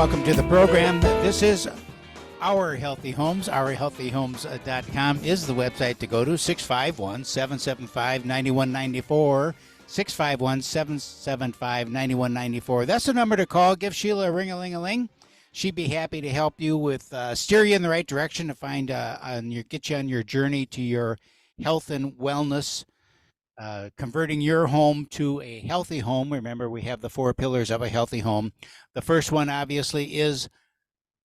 welcome to the program. This is Our Healthy Homes. OurHealthyHomes.com is the website to go to. 651-775-9194. 651-775-9194. That's the number to call. Give Sheila a ring-a-ling-a-ling. She'd be happy to help you with steer you in the right direction to find get you on your journey to your health and wellness. Converting your home to a healthy home. Remember, we have the 4 pillars of a healthy home. The first one, obviously, is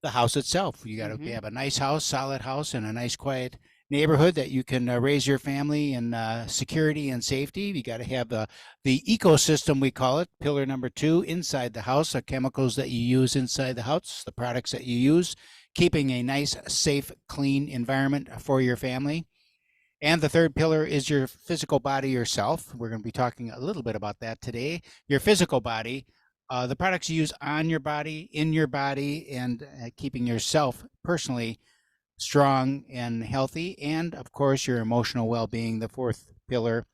the house itself. You got to have a nice house, solid house, and a nice, quiet neighborhood that you can raise your family in security and safety. You got to have the ecosystem, we call it. Pillar number 2, inside the house, the chemicals that you use inside the house, the products that you use, keeping a nice, safe, clean environment for your family. And the third pillar is your physical body yourself. We're going to be talking a little bit about that today. Your physical body, the products you use on your body, in your body, and keeping yourself personally strong and healthy. And, of course, your emotional well-being, the 4th pillar.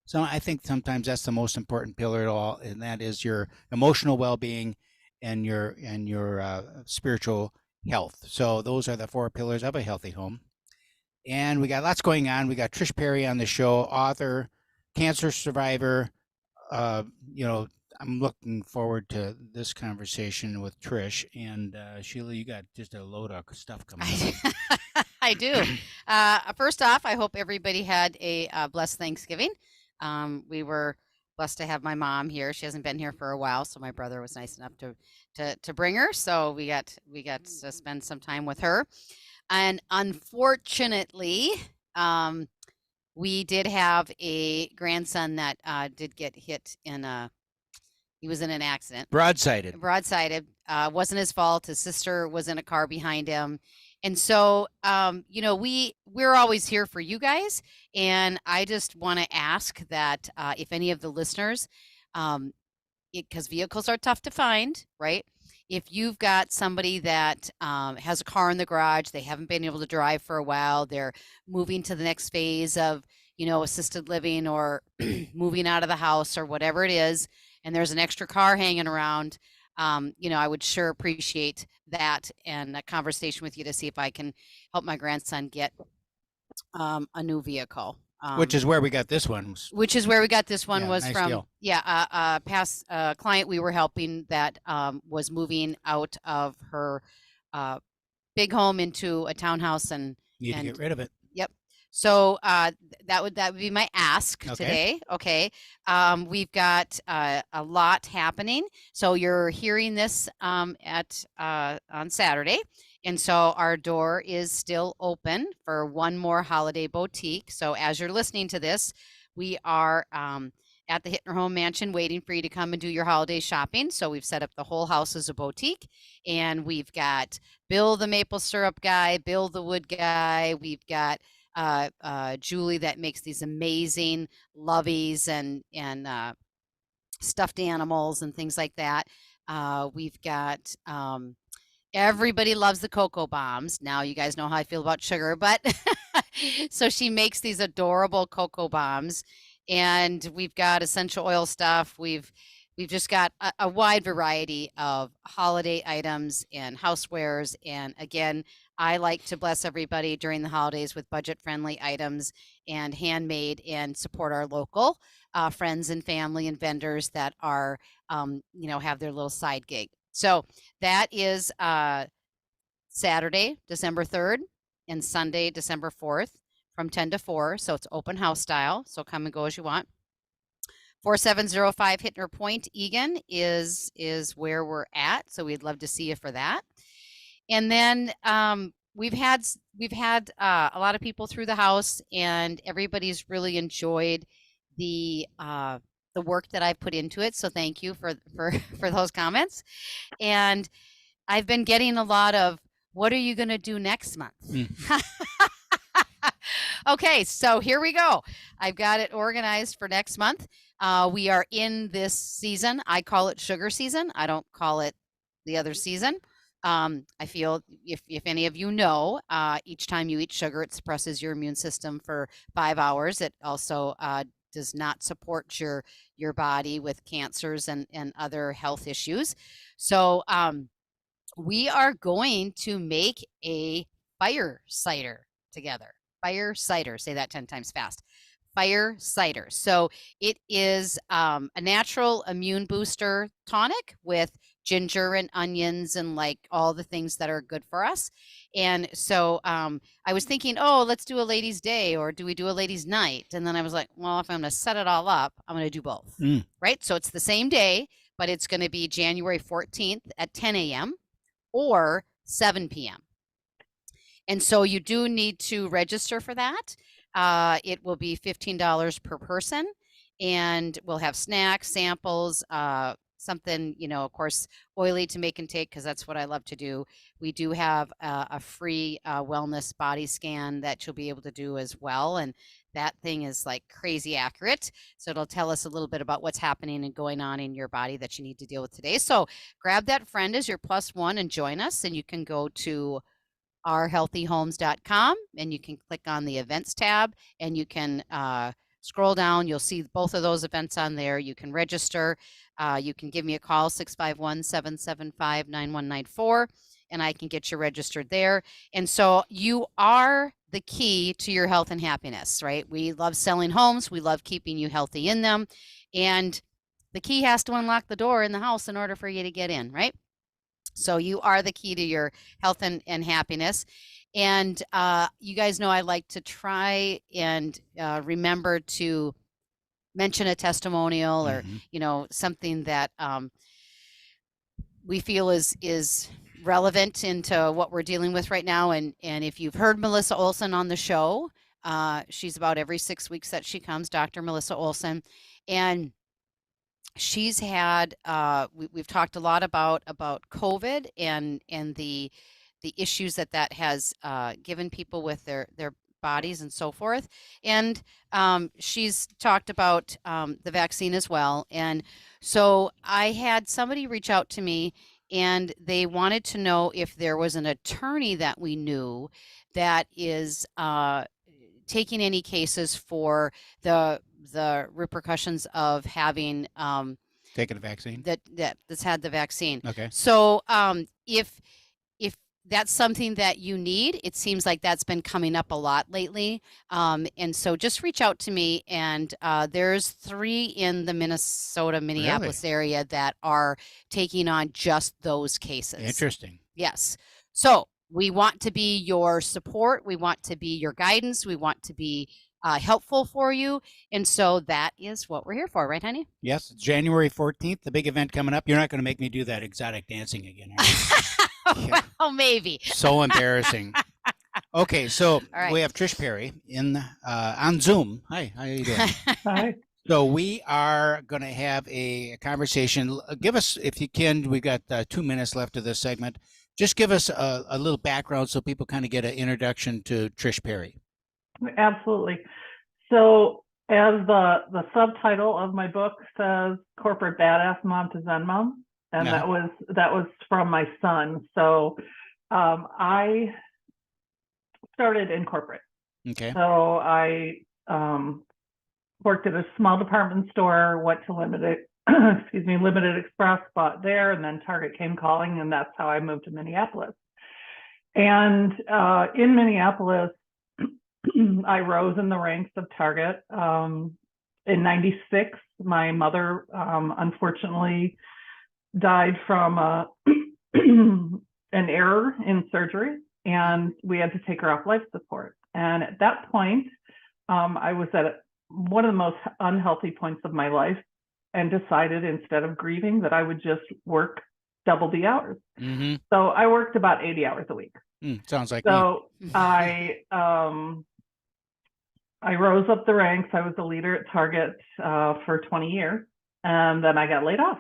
So I think sometimes that's the most important pillar at all, and that is your emotional well-being and your spiritual health. So those are the 4 pillars of a healthy home. And we got lots going on. We got Trish Perry on the show, author, cancer survivor. I'm looking forward to this conversation with Trish. And Sheila, you got just a load of stuff coming up. I do. First off, I hope everybody had a blessed Thanksgiving. We were blessed to have my mom here. She hasn't been here for a while, so my brother was nice enough to bring her. So we got to spend some time with her. And unfortunately, we did have a grandson that did get hit he was in an accident. Broadsided. Wasn't his fault. His sister was in a car behind him. And so, we're always here for you guys. And I just want to ask that if any of the listeners, because vehicles are tough to find, right? If you've got somebody that has a car in the garage, they haven't been able to drive for a while, they're moving to the next phase of, assisted living or moving out of the house or whatever it is, and there's an extra car hanging around, I would sure appreciate that and a conversation with you to see if I can help my grandson get a new vehicle. Which is where we got this one. Was nice from deal. A past client we were helping that was moving out of her big home into a townhouse and Need to get rid of it. Yep. So that would be my ask today. Okay. We've got a lot happening. So you're hearing this on Saturday. And so our door is still open for one more holiday boutique. So as you're listening to this, we are at the Hittner Home Mansion waiting for you to come and do your holiday shopping. So we've set up the whole house as a boutique. And we've got Bill the maple syrup guy, Bill the wood guy. We've got Julie that makes these amazing loveys and stuffed animals and things like that. We've got... everybody loves the cocoa bombs. Now you guys know how I feel about sugar, but so she makes these adorable cocoa bombs, and we've got essential oil stuff. We've just got a wide variety of holiday items and housewares. And again, I like to bless everybody during the holidays with budget-friendly items and handmade, and support our local friends and family and vendors that are, have their little side gig. So that is Saturday, December 3rd, and Sunday, December 4th, from 10 to 4. So it's open house style. So come and go as you want. 4705 Hittner Point, Egan is where we're at. So we'd love to see you for that. And then we've had a lot of people through the house, and everybody's really enjoyed the work that I put into it. So thank you for those comments. And I've been getting a lot of, what are you going to do next month? Okay, so here we go. I've got it organized for next month. We are in this season. I call it sugar season. I don't call it the other season. I feel if any of you know, each time you eat sugar, it suppresses your immune system for 5 hours. It also does not support your body with cancers and other health issues. So we are going to make a fire cider together. Fire cider. Say that 10 times fast. Fire cider. So it is a natural immune booster tonic with ginger and onions and like all the things that are good for us. And so I was thinking, oh, let's do a ladies' day, or do we do a ladies' night? And then I was like, well, if I'm going to set it all up, I'm going to do both. Right? So it's the same day, but it's going to be January 14th at 10 a.m. or 7 p.m. And so you do need to register for that. It will be $15 per person, and we'll have snacks, samples, something, of course, oily to make and take, because that's what I love to do. We do have a free wellness body scan that you'll be able to do as well. And that thing is like crazy accurate. So it'll tell us a little bit about what's happening and going on in your body that you need to deal with today. So grab that friend as your +1 and join us. And you can go to ourhealthyhomes.com and you can click on the events tab, and you can scroll down. You'll see both of those events on there. You can register. You can give me a call, 651-775-9194, and I can get you registered there. And so you are the key to your health and happiness, right? We love selling homes. We love keeping you healthy in them. And the key has to unlock the door in the house in order for you to get in, right? So you are the key to your health and happiness. And you guys know I like to try and remember to mention a testimonial or, something that we feel is relevant into what we're dealing with right now. And if you've heard Melissa Olson on the show, she's about every 6 weeks that she comes, Dr. Melissa Olson. And she's had we've talked a lot about COVID and the issues that has given people with their bodies and so forth. And she's talked about the vaccine as well. And so I had somebody reach out to me, and they wanted to know if there was an attorney that we knew that is taking any cases for the repercussions of having taken a vaccine that's had the vaccine. Okay. So if that's something that you need, it seems like that's been coming up a lot lately. And so just reach out to me. And there's 3 in the Minnesota-Minneapolis area that are taking on just those cases. Interesting. Yes. So we want to be your support. We want to be your guidance. We want to be helpful for you. And so that is what we're here for, right, honey? Yes. It's January 14th, the big event coming up. You're not going to make me do that exotic dancing again, are you? Yeah. Well, maybe. So embarrassing. Okay, so we have Trish Perry on Zoom. Hi, how are you doing? Hi. So we are going to have a conversation. Give us, if you can, we've got 2 minutes left of this segment. Just give us a little background so people kind of get an introduction to Trish Perry. Absolutely. So as the subtitle of my book says, Corporate Badass Mom to Zen Mom. And that was from my son. So I started in corporate. Okay. So I worked at a small department store, went to Limited Express, bought there, and then Target came calling, and that's how I moved to Minneapolis. And in Minneapolis, I rose in the ranks of Target. In '96, my mother unfortunately died from an error in surgery, and we had to take her off life support. And at that point, I was at one of the most unhealthy points of my life, and decided instead of grieving that I would just work double the hours. Mm-hmm. So I worked about 80 hours a week. Sounds like so me. I rose up the ranks. I was a leader at Target for 20 years, and then I got laid off.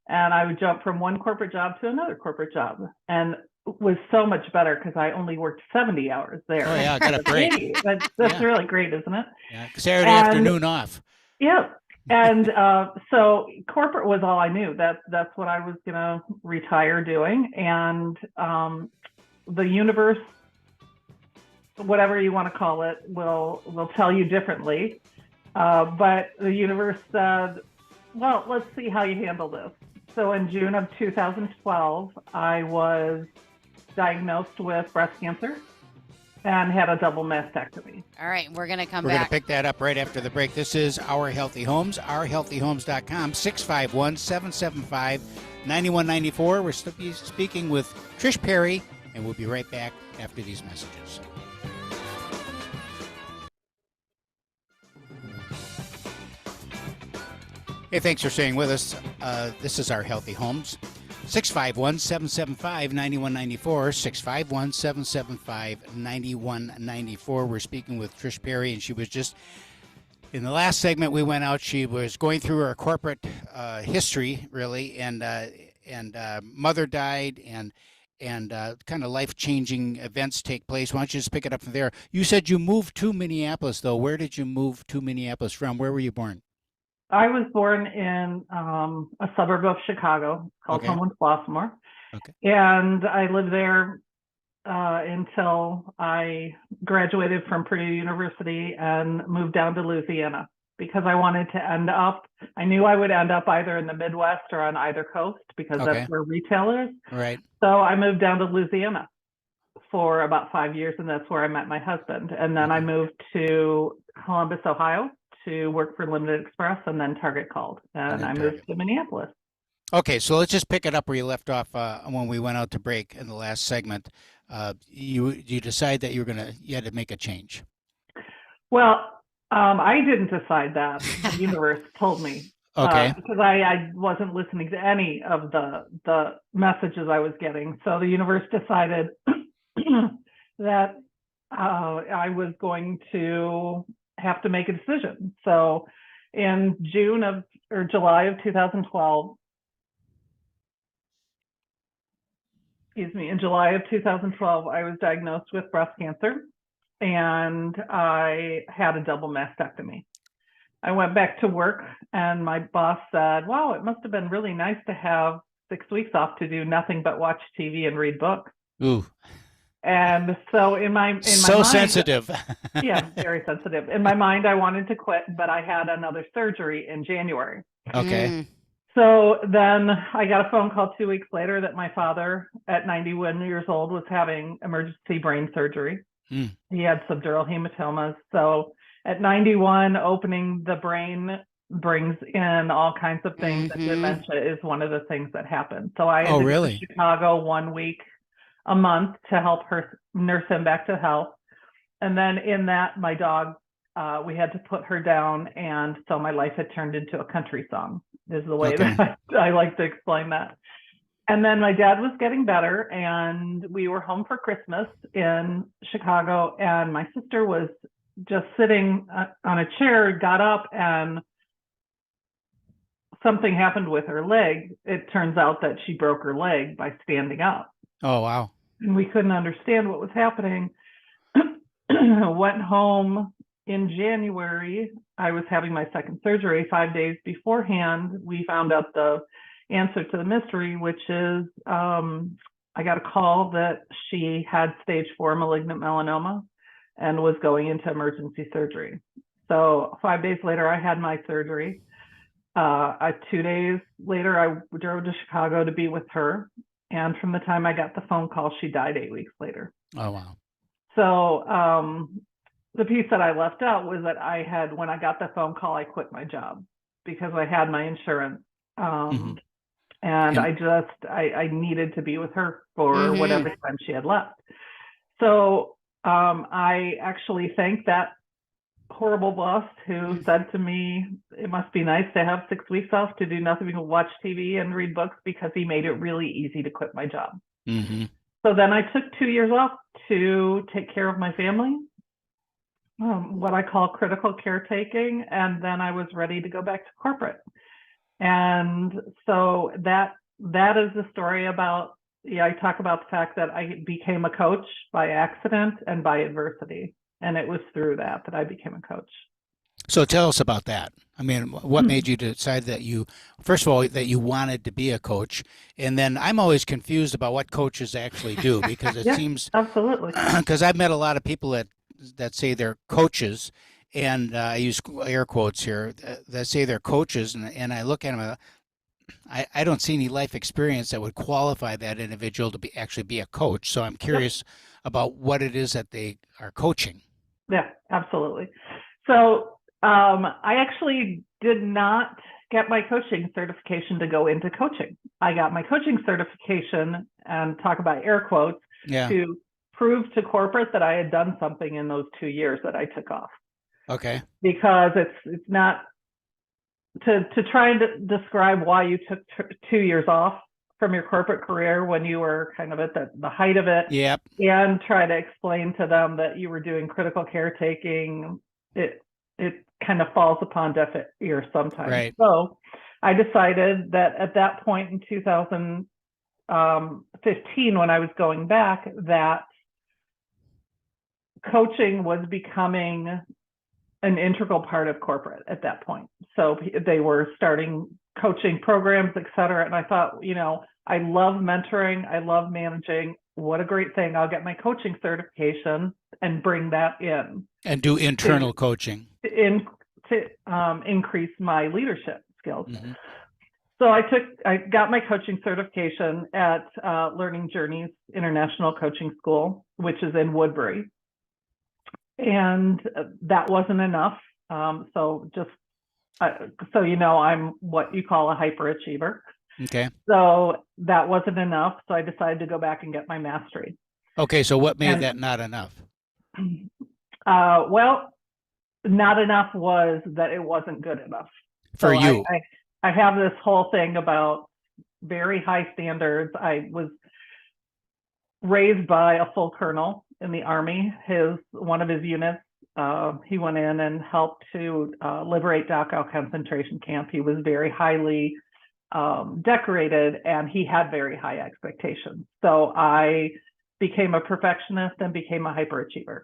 And I would jump from one corporate job to another corporate job, and it was so much better because I only worked 70 hours there. Oh yeah, got a break. That's really great, isn't it? Yeah, Saturday afternoon off. Yeah, and so corporate was all I knew. That's what I was gonna retire doing, and the universe, whatever you want to call it, will tell you differently. But the universe said, well, let's see how you handle this. So in June of 2012, I was diagnosed with breast cancer and had a double mastectomy. All right, we're going to come We're going to back. pick that up right after the break. This is Our Healthy Homes, ourhealthyhomes.com, 651-775-9194. We're speaking with Trish Perry, and we'll be right back after these messages. Hey, thanks for staying with us. This is Our Healthy Homes. 651-775-9194, 651-775-9194. We're speaking with Trish Perry, and she was just, in the last segment we went out, she was going through her corporate history, really, and mother died, and kind of life-changing events take place. Why don't you just pick it up from there? You said you moved to Minneapolis, though. Where did you move to Minneapolis from? Where were you born? I was born in a suburb of Chicago called Homeland-Flossmoor. Okay. And I lived there until I graduated from Purdue University and moved down to Louisiana because I wanted to I knew I would end up either in the Midwest or on either coast because that's where retail is. Right. So I moved down to Louisiana for about 5 years, and that's where I met my husband. And then I moved to Columbus, Ohio, to work for Limited Express, and then Target called, and I moved to Minneapolis. Okay, so let's just pick it up where you left off when we went out to break in the last segment. You decided that you had to make a change. Well, I didn't decide that. The universe told me. Okay. Because I wasn't listening to any of the messages I was getting. So the universe decided that I was going to have to make a decision. So in July of 2012, I was diagnosed with breast cancer, and I had a double mastectomy. I went back to work, and my boss said, wow, it must have been really nice to have 6 weeks off to do nothing but watch TV and read books. Ooh. And so in my mind, sensitive. Yeah, very sensitive. In my mind, I wanted to quit, but I had another surgery in January. Okay. So then I got a phone call 2 weeks later that my father, at 91 years old, was having emergency brain surgery. He had subdural hematomas. So at 91, opening the brain brings in all kinds of things. And dementia is one of the things that happened. So I ended up in Chicago 1 week a month to help her nurse him back to health. And then in that, my dog, we had to put her down. And so my life had turned into a country song, is the way that I like to explain that. And then my dad was getting better, and we were home for Christmas in Chicago. And my sister was just sitting on a chair, got up, and something happened with her leg. It turns out that she broke her leg by standing up. Oh, wow. And we couldn't understand what was happening. Went home in January. I was having my second surgery. 5 days beforehand, we found out the answer to the mystery, which is I got a call that she had stage 4 malignant melanoma and was going into emergency surgery. So 5 days later, I had my surgery. 2 days later, I drove to Chicago to be with her. And from the time I got the phone call, she died 8 weeks later. Oh, wow. So the piece that I left out was that when I got the phone call, I quit my job because I had my insurance. And I needed to be with her for whatever time she had left. So I actually thanked that horrible boss who said to me, it must be nice to have 6 weeks off to do nothing but watch TV and read books, because he made it really easy to quit my job. So then I took 2 years off to take care of my family, what I call critical caretaking, and then I was ready to go back to corporate. And so that is the story about, I talk about the fact that I became a coach by accident and by adversity. And it was through that I became a coach. So tell us about that. I mean, what made you decide that first of all, that you wanted to be a coach? And then I'm always confused about what coaches actually do, because it seems... Absolutely. Because I've met a lot of people that say they're coaches, and I use air quotes here, that say they're coaches, and I look at them, I don't see any life experience that would qualify that individual to actually be a coach. So I'm curious about what it is that they are coaching. Yeah, absolutely. So I actually did not get my coaching certification to go into coaching. I got my coaching certification, and talk about air quotes, to prove to corporate that I had done something in those 2 years that I took off. Okay. Because it's not to try and describe why you took 2 years off from your corporate career when you were kind of at the height of it. Yep. And try to explain to them that you were doing critical caretaking. It kind of falls upon deaf ears sometimes. Right. So I decided that at that point in 2015, when I was going back, that coaching was becoming an integral part of corporate at that point. So they were starting coaching programs, et cetera. And I thought, I love mentoring. I love managing. What a great thing. I'll get my coaching certification and bring that in. And do internal coaching. To increase my leadership skills. Mm-hmm. So I got my coaching certification at Learning Journeys International Coaching School, which is in Woodbury. And that wasn't enough. I'm what you call a hyperachiever. Okay. So that wasn't enough. So I decided to go back and get my mastery. Okay. So what made that not enough? Well, not enough was that it wasn't good enough. For you. I have this whole thing about very high standards. I was raised by a full colonel in the Army. One of his units, he went in and helped to liberate Dachau concentration camp. He was very highly decorated, and he had very high expectations. So I became a perfectionist and became a hyperachiever.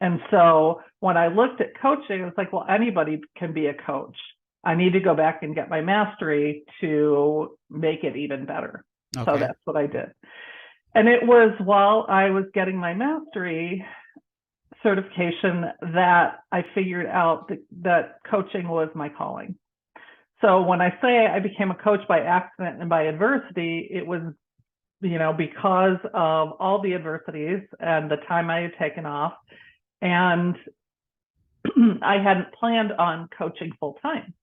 And so when I looked at coaching, it was like, well, anybody can be a coach. I need to go back and get my mastery to make it even better. Okay. So that's what I did. And it was while I was getting my mastery certification that I figured out that coaching was my calling. So when I say I became a coach by accident and by adversity, it was, because of all the adversities and the time I had taken off. And I hadn't planned on coaching full time.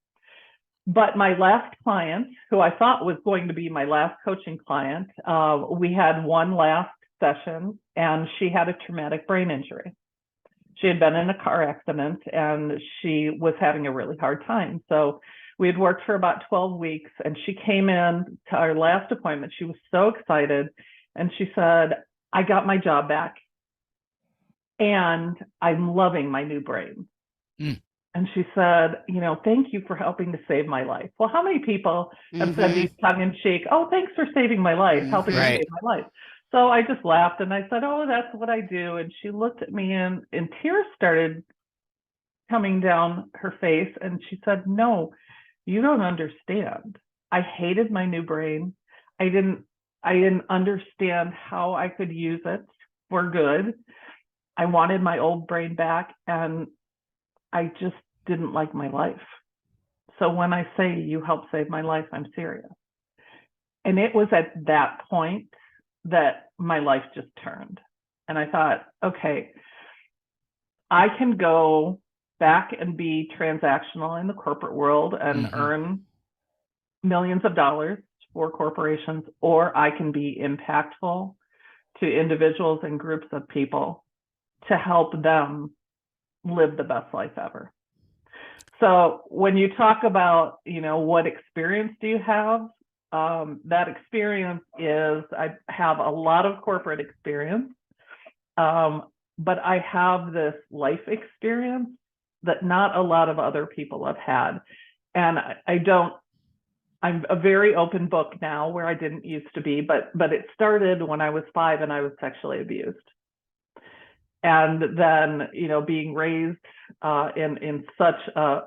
But my last client, who I thought was going to be my last coaching client, we had one last session, and she had a traumatic brain injury. She had been in a car accident, and she was having a really hard time. So we had worked for about 12 weeks, and she came in to our last appointment. She was so excited, and she said, I got my job back, and I'm loving my new brain. Mm. And she said, thank you for helping to save my life. Well, how many people have said these tongue in cheek, oh, thanks for saving my life, helping to save my life. So I just laughed and I said, oh, that's what I do. And she looked at me and tears started coming down her face. And she said, no, you don't understand. I hated my new brain. I didn't understand how I could use it for good. I wanted my old brain back, and I just didn't like my life. So when I say you helped save my life, I'm serious. And it was at that point that my life just turned. And I thought, okay, I can go back and be transactional in the corporate world and earn millions of dollars for corporations, or I can be impactful to individuals and groups of people to help them live the best life ever. So when you talk about, what experience do you have? That experience is, I have a lot of corporate experience, but I have this life experience that not a lot of other people have had. And I'm a very open book now, where I didn't used to be, but it started when I was 5 and I was sexually abused. And then, being raised in such a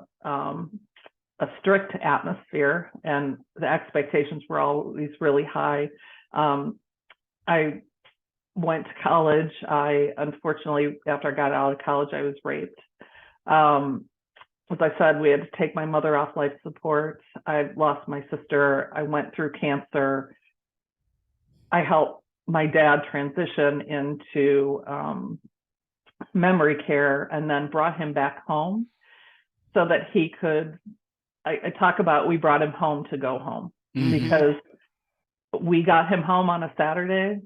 strict atmosphere, and the expectations were always really high. I went to college. Unfortunately, after I got out of college, I was raped. as I said, we had to take my mother off life support. I lost my sister. I went through cancer. I helped my dad transition into memory care and then brought him back home so that he could, I talk about, we brought him home to go home, because we got him home on a Saturday,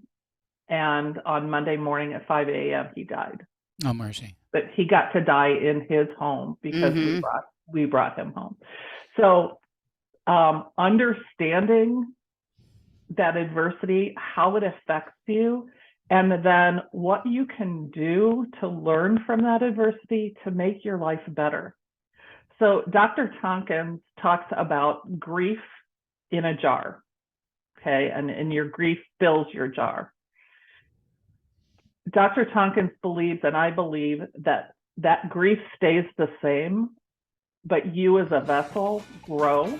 and on Monday morning at 5 a.m. he died. Oh, mercy. But he got to die in his home because we brought him home. So understanding that adversity, how it affects you, and then what you can do to learn from that adversity to make your life better. So Dr. Tompkins talks about grief in a jar, okay? And your grief fills your jar. Dr. Tompkins believes, and I believe, that grief stays the same, but you as a vessel grow.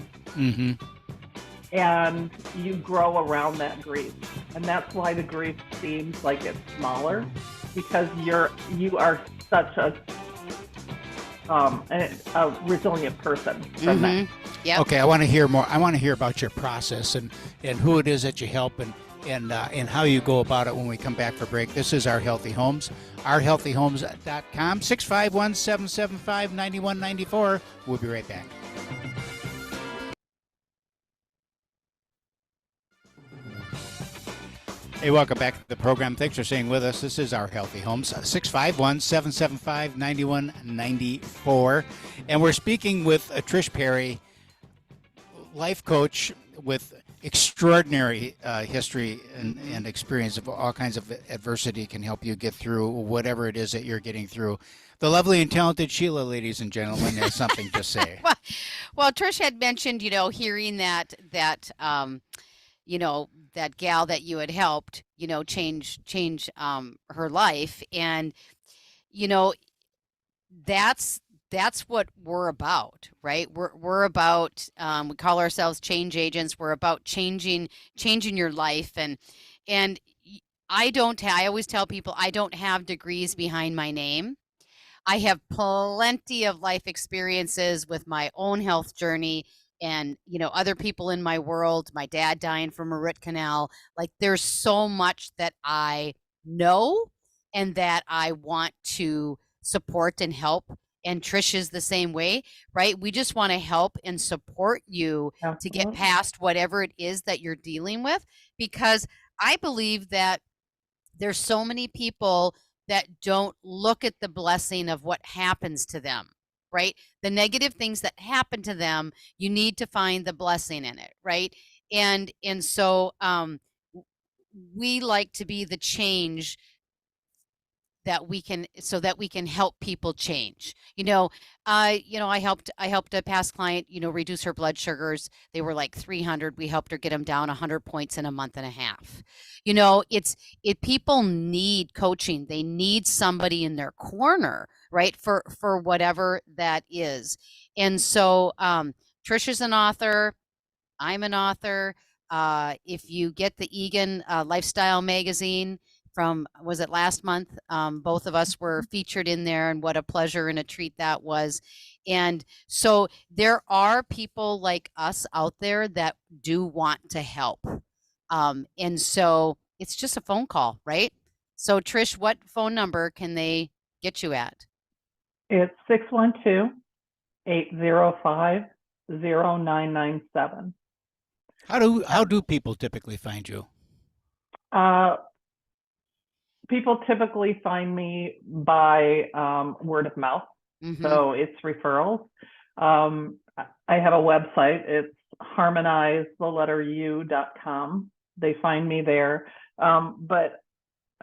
And you grow around that grief. And that's why the grief seems like it's smaller, because you are such a resilient person from that. Yep. Okay, I want to hear more. I want to hear about your process and who it is that you help and how you go about it when we come back for break. This is Our Healthy Homes, ourhealthyhomes.com, 651-775-9194. We'll be right back. Hey, welcome back to the program. Thanks for staying with us. This is Our Healthy Homes, 651-775-9194. And we're speaking with Trish Perry, life coach with extraordinary history and experience of all kinds of adversity, can help you get through whatever it is that you're getting through. The lovely and talented Sheila, ladies and gentlemen, has something to say. Well, Trish had mentioned, hearing that that gal that you had helped, change her life. And, that's what we're about, right? We're about, we call ourselves change agents. We're about changing your life. And I always tell people, I don't have degrees behind my name. I have plenty of life experiences with my own health journey and, other people in my world, my dad dying from a root canal. Like, there's so much that I know and that I want to support and help. And Trish is the same way, right? We just want to help and support you to get past whatever it is that you're dealing with, because I believe that there's so many people that don't look at the blessing of what happens to them, right? The negative things that happen to them, you need to find the blessing in it, right? And so we like to be the change that we can help people change. I helped a past client, reduce her blood sugars. They were like 300. We helped her get them down 100 points in a month and a half. People need coaching. They need somebody in their corner, right? For whatever that is. And so Trish is an author. I'm an author. If you get the Egan Lifestyle magazine from, was it last month? Both of us were featured in there, and what a pleasure and a treat that was. And so there are people like us out there that do want to help. And so it's just a phone call, right? So Trish, what phone number can they get you at? It's 612-805-0997. How do people typically find you? People typically find me by word of mouth. So it's referrals. I have a website. It's harmonizeu.com. They find me there. But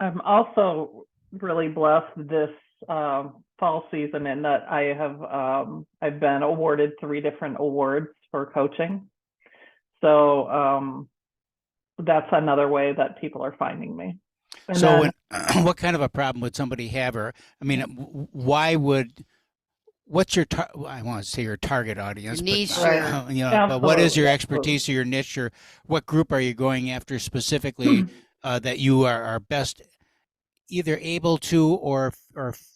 I'm also really blessed this fall season in that I have I've been awarded 3 different awards for coaching. So that's another way that people are finding me. And so what kind of a problem would somebody have? Or, I mean, what's your, I want to say your target audience, niche, but what is your expertise or your niche, or what group are you going after specifically that you are best either able to or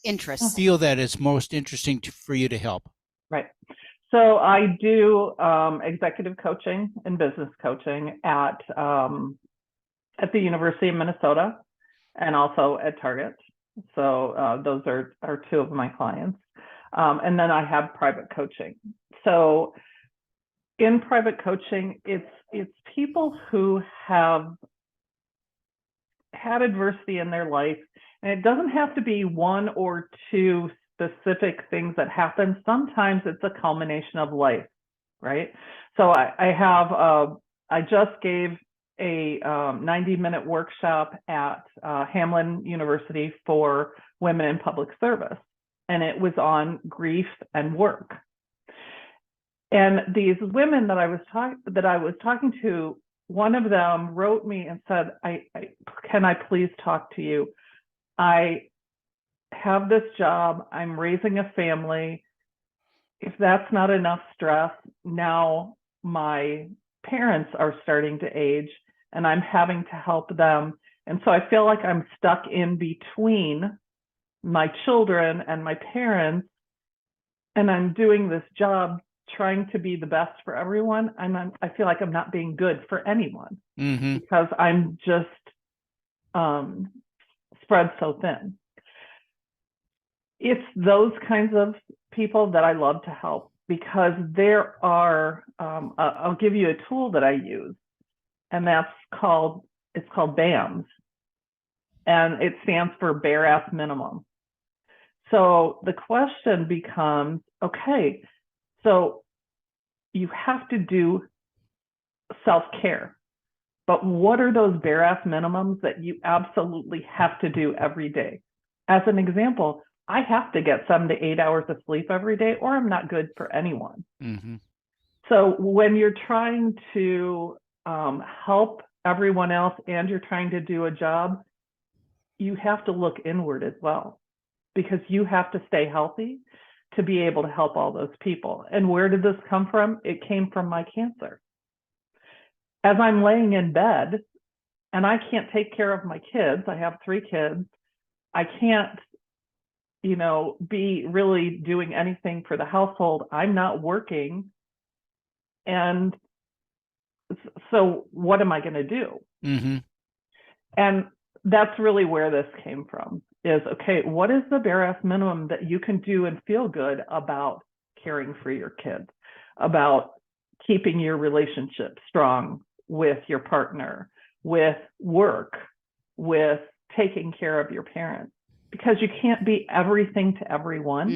interest, feel that it's most interesting for you to help? Right. So I do executive coaching and business coaching at the University of Minnesota and also at Target. So those are two of my clients. And then I have private coaching. So in private coaching, it's people who have had adversity in their life, and it doesn't have to be one or two specific things that happen. Sometimes it's a culmination of life, right? So I just gave a 90-minute workshop at Hamline University for women in public service, and it was on grief and work. And these women that I was talking to, one of them wrote me and said, can I please talk to you? I have this job, I'm raising a family. If that's not enough stress, now my parents are starting to age and I'm having to help them. And so I feel like I'm stuck in between my children and my parents, and I'm doing this job trying to be the best for everyone. I feel like I'm not being good for anyone because I'm just spread so thin. It's those kinds of people that I love to help, because there are, I'll give you a tool that I use, and it's called BAMS, and it stands for bare ass minimum. So the question becomes, okay, so you have to do self-care, but what are those bare ass minimums that you absolutely have to do every day? As an example, I have to get 7 to 8 hours of sleep every day, or I'm not good for anyone. So when you're trying to help everyone else and you're trying to do a job, you have to look inward as well, because you have to stay healthy to be able to help all those people. And where did this come from? It came from my cancer. As I'm laying in bed and I can't take care of my kids, I have 3 kids, I can't, be really doing anything for the household. I'm not working. And so what am I going to do? And that's really where this came from, is, okay, what is the bare ass minimum that you can do and feel good about caring for your kids, about keeping your relationship strong with your partner, with work, with taking care of your parents? Because you can't be everything to everyone.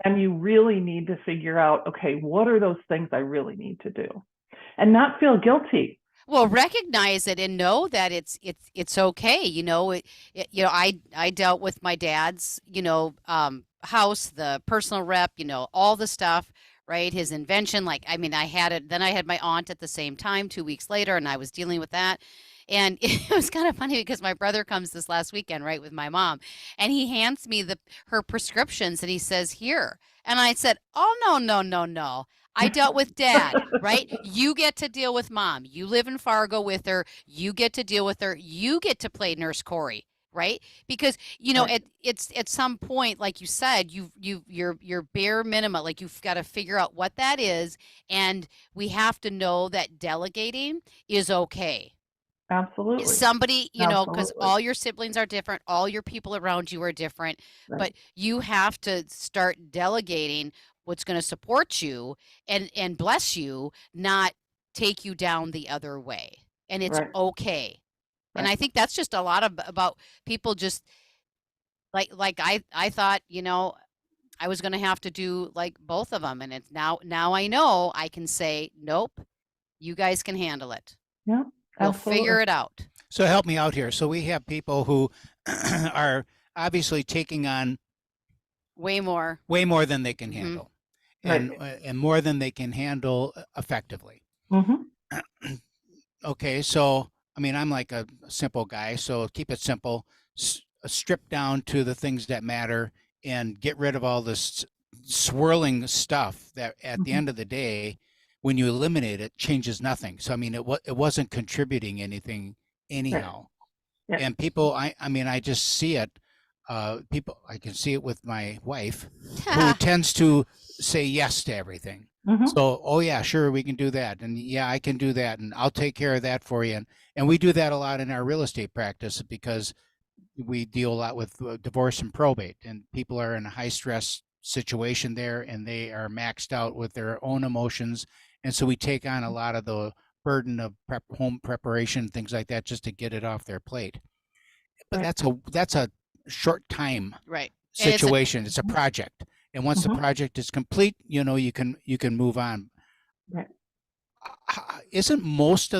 And you really need to figure out, okay, what are those things I really need to do? And not feel guilty. Well, recognize it and know that it's okay. I dealt with my dad's, house, the personal rep, all the stuff, right? His invention, I had it. Then I had my aunt at the same time 2 weeks later, and I was dealing with that. And it was kind of funny because my brother comes this last weekend, right, with my mom, and he hands me her prescriptions and he says, "Here." And I said, "Oh, no, no, no, no. I dealt with dad, right? You get to deal with mom. You live in Fargo with her. You get to deal with her. You get to play Nurse Corey." Right? Because Right. it's at some point, like you said, your bare minimum, like you've got to figure out what that is, and we have to know that delegating is okay. Absolutely. Somebody, because Absolutely. all your siblings are different, all your people around you are different, Right. but you have to start delegating what's going to support you and bless you, not take you down the other way. And it's Right. okay. And Right. I think that's just a lot about people just like I thought, I was going to have to do like both of them. And it's now I know I can say, nope, you guys can handle it. Yeah. We'll Absolutely. figure it out. So help me out here. So we have people who are obviously taking on way more than they can handle, and more than they can handle effectively. Okay, so I'm like a simple guy, so keep it simple, strip down to the things that matter, and get rid of all this swirling stuff that at the end of the day, when you eliminate it, changes nothing. So it wasn't contributing anything anyhow. Yeah. And people, I just see it people, I can see it with my wife, who tends to say yes to everything. Mhm. So, oh yeah, sure, we can do that, and yeah, I can do that, and I'll take care of that for you. And we do that a lot in our real estate practice because we deal a lot with divorce and probate, and people are in a high stress situation there, and they are maxed out with their own emotions, and so we take on a lot of the burden of home preparation, things like that, just to get it off their plate. But Right. that's a short time Right. situation. It's a project, and once the Mhm. project is complete, you can move on. Right. Isn't most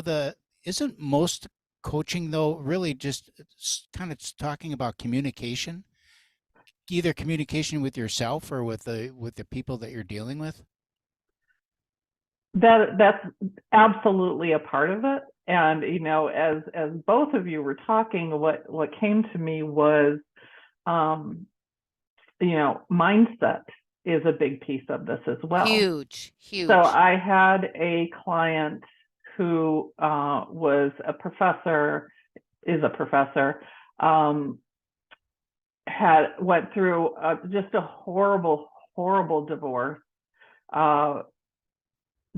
coaching though really just kind of talking about communication, either communication with yourself or with the people that you're dealing with? That's absolutely a part of it. And as both of you were talking, what came to me was, mindset is a big piece of this as well. Huge. So I had a client who is a professor, went through just a horrible divorce.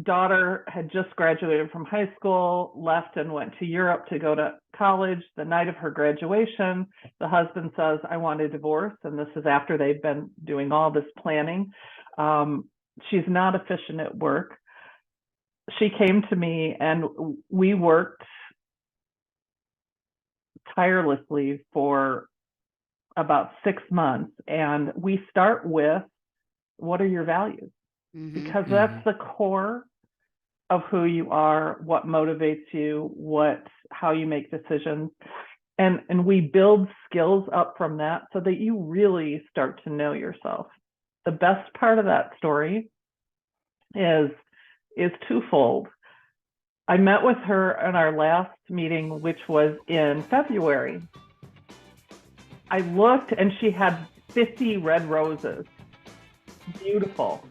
Daughter had just graduated from high school, left and went to Europe to go to college. The night of her graduation, the husband says, I want a divorce. And this is after they've been doing all this planning. She's not efficient at work. She came to me and we worked tirelessly for about 6 months. And we start with, what are your values? Because that's the core of who you are, what motivates you, how you make decisions. And we build skills up from that so that you really start to know yourself. The best part of that story is twofold. I met with her in our last meeting, which was in February. I looked and she had 50 red roses. Beautiful.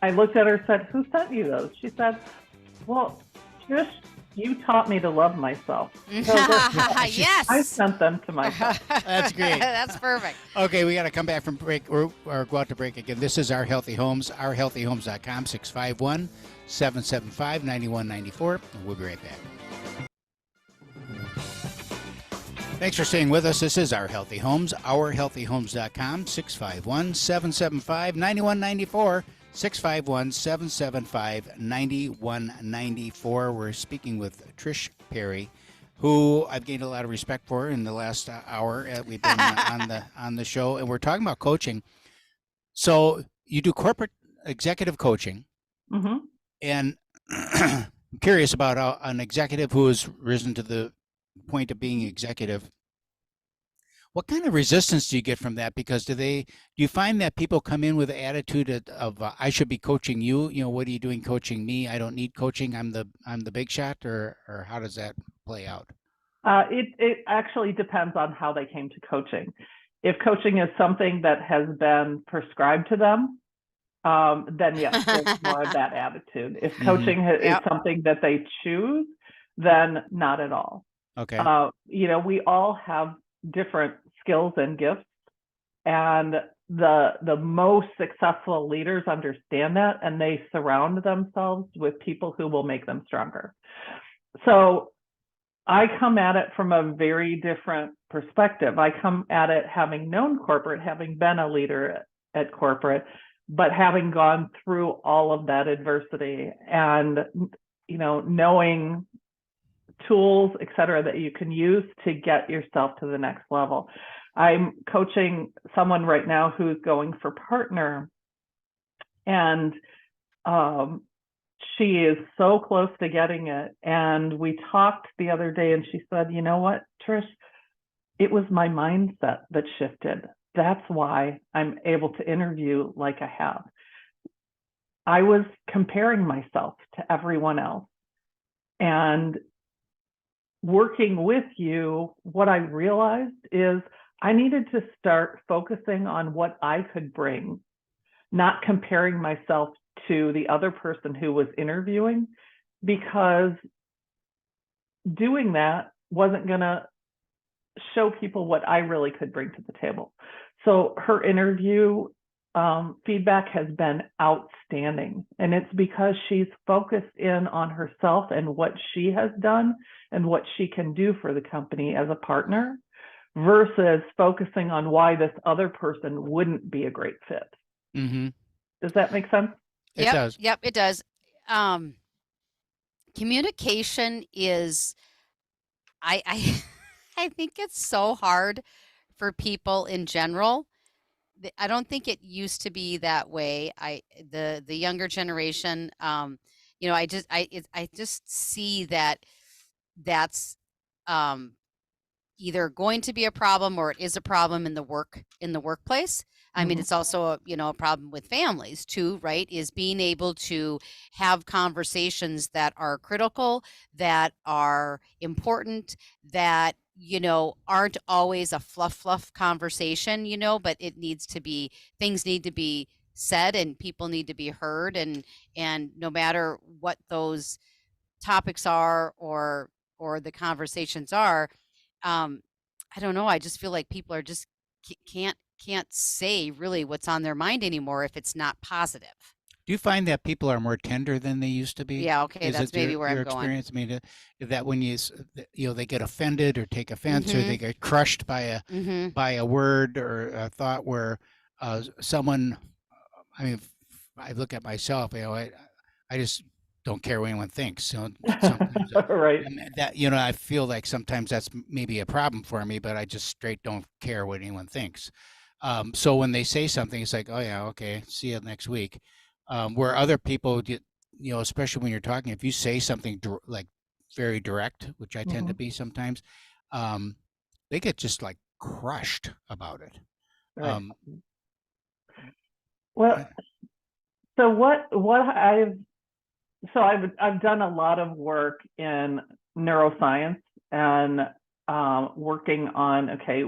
I looked at her and said, who sent you those? She said, well, Trish, you taught me to love myself. So yes. I sent them to myself. That's great. That's perfect. Okay, we got to come back from break or go out to break again. This is Our Healthy Homes, ourhealthyhomes.com, 651-775-9194. We'll be right back. Thanks for staying with us. This is Our Healthy Homes, ourhealthyhomes.com, 651-775-9194. 651-775-9194. We're speaking with Trish Perry, who I've gained a lot of respect for in the last hour. We've been on the show, and we're talking about coaching. So you do corporate executive coaching, and I'm curious about an executive who has risen to the point of being executive. What kind of resistance do you get from that? Because do you find that people come in with the attitude of I should be coaching you? What are you doing coaching me? I don't need coaching. I'm the big shot, or how does that play out? It actually depends on how they came to coaching. If coaching is something that has been prescribed to them, then yes, there's more of that attitude. If coaching is something that they choose, then not at all. Okay. We all have different skills and gifts, and the most successful leaders understand that, and they surround themselves with people who will make them stronger. So I come at it from a very different perspective. I come at it having known corporate, having been a leader at corporate, but having gone through all of that adversity and knowing tools, et cetera, that you can use to get yourself to the next level. I'm coaching someone right now who's going for partner, and she is so close to getting it. And we talked the other day, and she said, you know what, Trish, it was my mindset that shifted. That's why I'm able to interview like I have. I was comparing myself to everyone else. And working with you, what I realized is I needed to start focusing on what I could bring, not comparing myself to the other person who was interviewing, because doing that wasn't going to show people what I really could bring to the table. So her interview feedback has been outstanding. And it's because she's focused in on herself and what she has done and what she can do for the company as a partner versus focusing on why this other person wouldn't be a great fit. Mm-hmm. Does that make sense? It does. Yep, it does. Communication is, I I think it's so hard for people in general. I don't think it used to be that way. The younger generation, I just see that that's either going to be a problem or it is a problem in the workplace. I mean, it's also a problem with families too, right? Is being able to have conversations that are critical, that are important, that aren't always a fluff conversation, but it needs to be, things need to be said and people need to be heard, and no matter what those topics are or the conversations are, I don't know, I just feel like people are just can't say really what's on their mind anymore if it's not positive. Do you find that people are more tender than they used to be? Yeah, okay, Is that's it maybe your, where your I'm going. experience? I mean, that when they get offended or take offense or they get crushed by a word or a thought where someone, I mean, I look at myself, I just don't care what anyone thinks. So sometimes right. that, I feel like sometimes that's maybe a problem for me, but I just straight don't care what anyone thinks. So when they say something, it's like, oh yeah, okay, see you next week. Where other people get, especially when you're talking, if you say something like very direct, which I tend to be sometimes, they get just like crushed about it. Right. Well, so I've done a lot of work in neuroscience and working on, okay,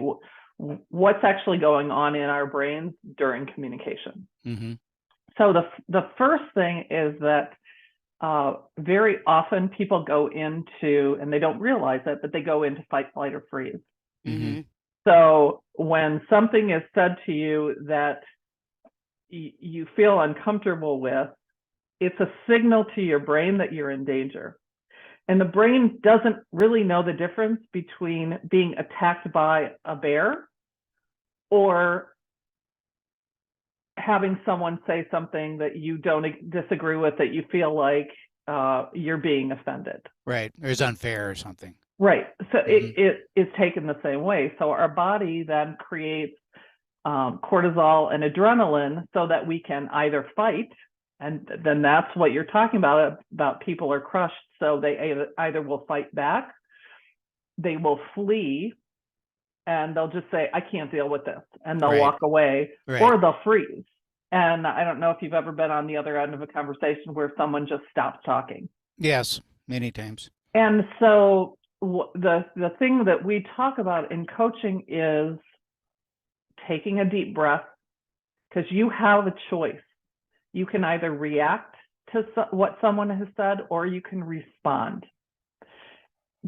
what's actually going on in our brains during communication. Mm-hmm. So the first thing is that very often people go into, and they don't realize it, but they go into fight, flight, or freeze. Mm-hmm. So when something is said to you that you feel uncomfortable with, it's a signal to your brain that you're in danger. And the brain doesn't really know the difference between being attacked by a bear or having someone say something that you don't disagree with, that you feel like you're being offended. Right. Or it's unfair or something. Right. So it is taken the same way. So our body then creates cortisol and adrenaline so that we can either fight, and then that's what you're talking about people are crushed. So they either will fight back, they will flee, and they'll just say, I can't deal with this, and they'll walk away, or they'll freeze. And I don't know if you've ever been on the other end of a conversation where someone just stops talking. Yes, many times. And so the thing that we talk about in coaching is taking a deep breath, because you have a choice. You can either react to what someone has said, or you can respond.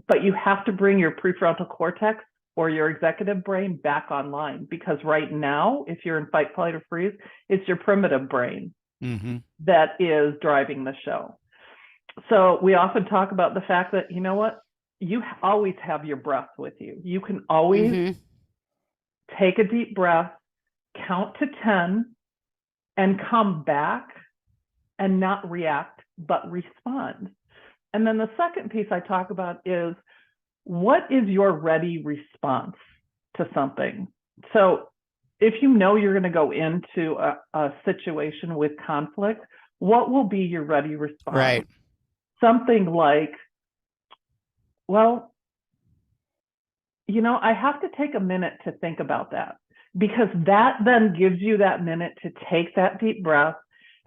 But you have to bring your prefrontal cortex or your executive brain back online, because right now, if you're in fight, flight, or freeze, it's your primitive brain that is driving the show. So we often talk about the fact that, you know what, you always have your breath with you. You can always take a deep breath, count to 10, and come back and not react, but respond. And then the second piece I talk about is, what is your ready response to something? So if you know you're going to go into a situation with conflict, what will be your ready response? Right. Something like, well, I have to take a minute to think about that, because that then gives you that minute to take that deep breath.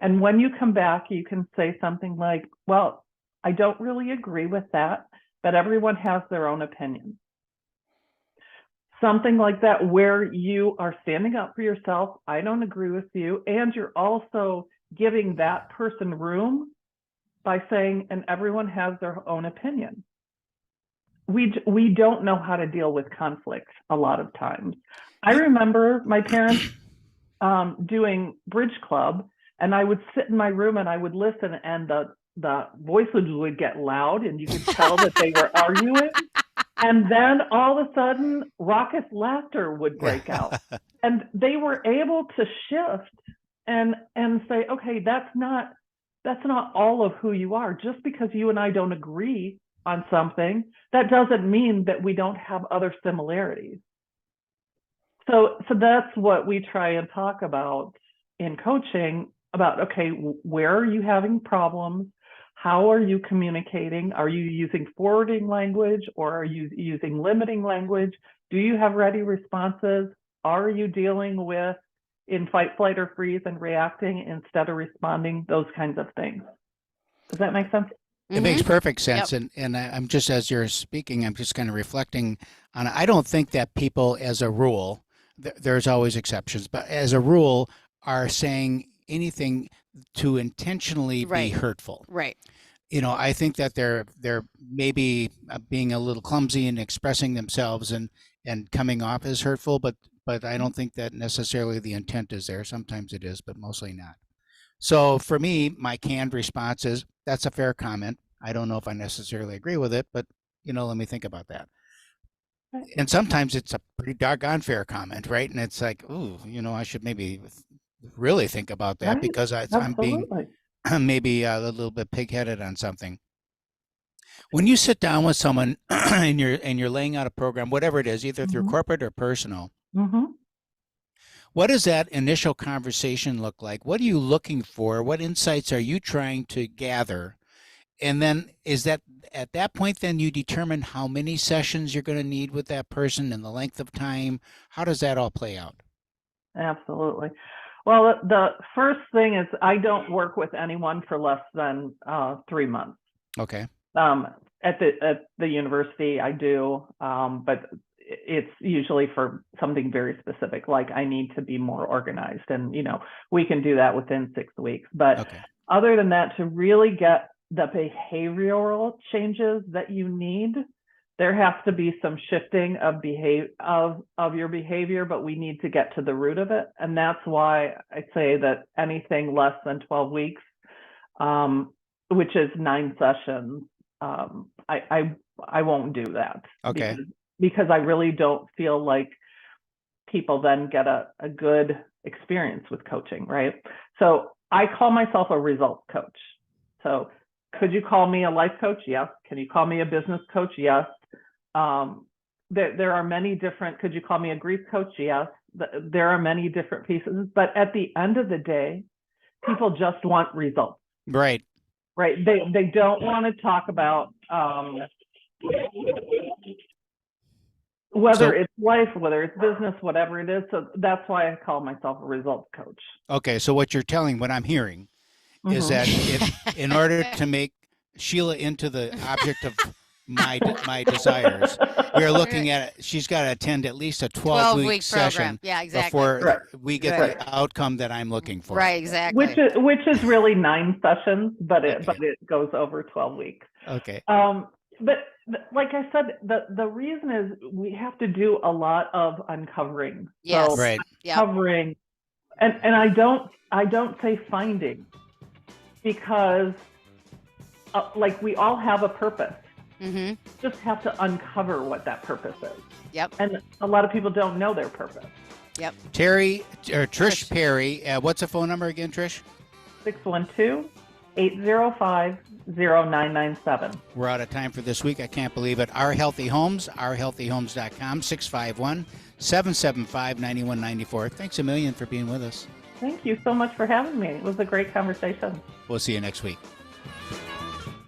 And when you come back, you can say something like, well, I don't really agree with that, but everyone has their own opinion. Something like that, where you are standing up for yourself. I don't agree with you. And you're also giving that person room by saying, and everyone has their own opinion. we don't know how to deal with conflict a lot of times. I remember my parents doing bridge club, and I would sit in my room and I would listen, and the voices would get loud, and you could tell that they were arguing. And then all of a sudden, raucous laughter would break out, and they were able to shift and say, okay, that's not all of who you are. Just because you and I don't agree on something, that doesn't mean that we don't have other similarities. So that's what we try and talk about in coaching about, okay, where are you having problems? How are you communicating? Are you using forwarding language, or are you using limiting language? Do you have ready responses? Are you dealing with in fight, flight, or freeze and reacting instead of responding? Those kinds of things. Does that make sense? It makes perfect sense. Yep. And I'm just, as you're speaking, I'm just kind of reflecting on, I don't think that people as a rule, there's always exceptions, but as a rule are saying anything to intentionally be hurtful. Right. You know, I think that they're maybe being a little clumsy in expressing themselves and coming off as hurtful, but I don't think that necessarily the intent is there. Sometimes it is, but mostly not. So for me, my canned response is, that's a fair comment. I don't know if I necessarily agree with it, but, you know, let me think about that. And sometimes it's a pretty doggone fair comment, right? And it's like, ooh, you know, I should maybe really think about that, because I'm being maybe a little bit pig-headed on something. When you sit down with someone and you're laying out a program, whatever it is, either through corporate or personal, what does that initial conversation look like? What are you looking for? What insights are you trying to gather? And then is that at that point, then you determine how many sessions you're going to need with that person and the length of time? How does that all play out? Absolutely. Well, the first thing is, I don't work with anyone for less than 3 months. Okay. At the university, I do, but it's usually for something very specific, like I need to be more organized, and you know, we can do that within 6 weeks. But other than that, to really get the behavioral changes that you need, there has to be some shifting of your behavior, but we need to get to the root of it. And that's why I say that anything less than 12 weeks, which is 9 sessions, I won't do that. Okay. Because I really don't feel like people then get a good experience with coaching, right? So I call myself a results coach. So could you call me a life coach? Yes. Can you call me a business coach? Yes. There are many different, could you call me a grief coach? Yes. There are many different pieces, but at the end of the day, people just want results. Right. Right. They don't want to talk about whether it's life, whether it's business, whatever it is. So that's why I call myself a results coach. Okay. So what I'm hearing is that if, in order to make Sheila into the object of my desires, we are looking at it, she's got to attend at least a 12-week session before we get the outcome that I'm looking for. Right, exactly. Which is really 9 sessions, but it goes over 12 weeks. Okay. But like I said, the reason is we have to do a lot of uncovering. Yes. So right. Uncovering, and I don't say finding, because like we all have a purpose. Just have to uncover what that purpose is. Yep. And a lot of people don't know their purpose. Yep. Trish Perry. What's the phone number again, Trish? 612-805-0997. We're out of time for this week. I can't believe it. Our Healthy Homes, ourhealthyhomes.com, 651-775-9194. Thanks a million for being with us. Thank you so much for having me. It was a great conversation. We'll see you next week.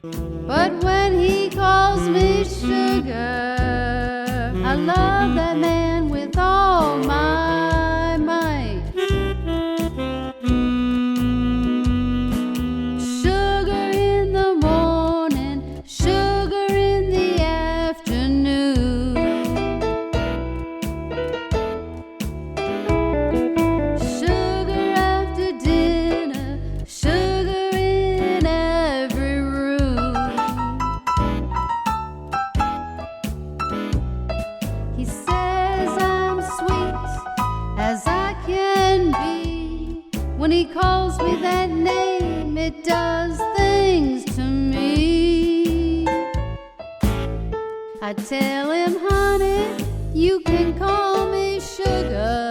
But when he calls me sugar, I love that man with all my might. Sugar in the morning, sugar in the afternoon. Sugar after dinner, sugar in every room. it does things to me. I tell him, honey, you can call me sugar.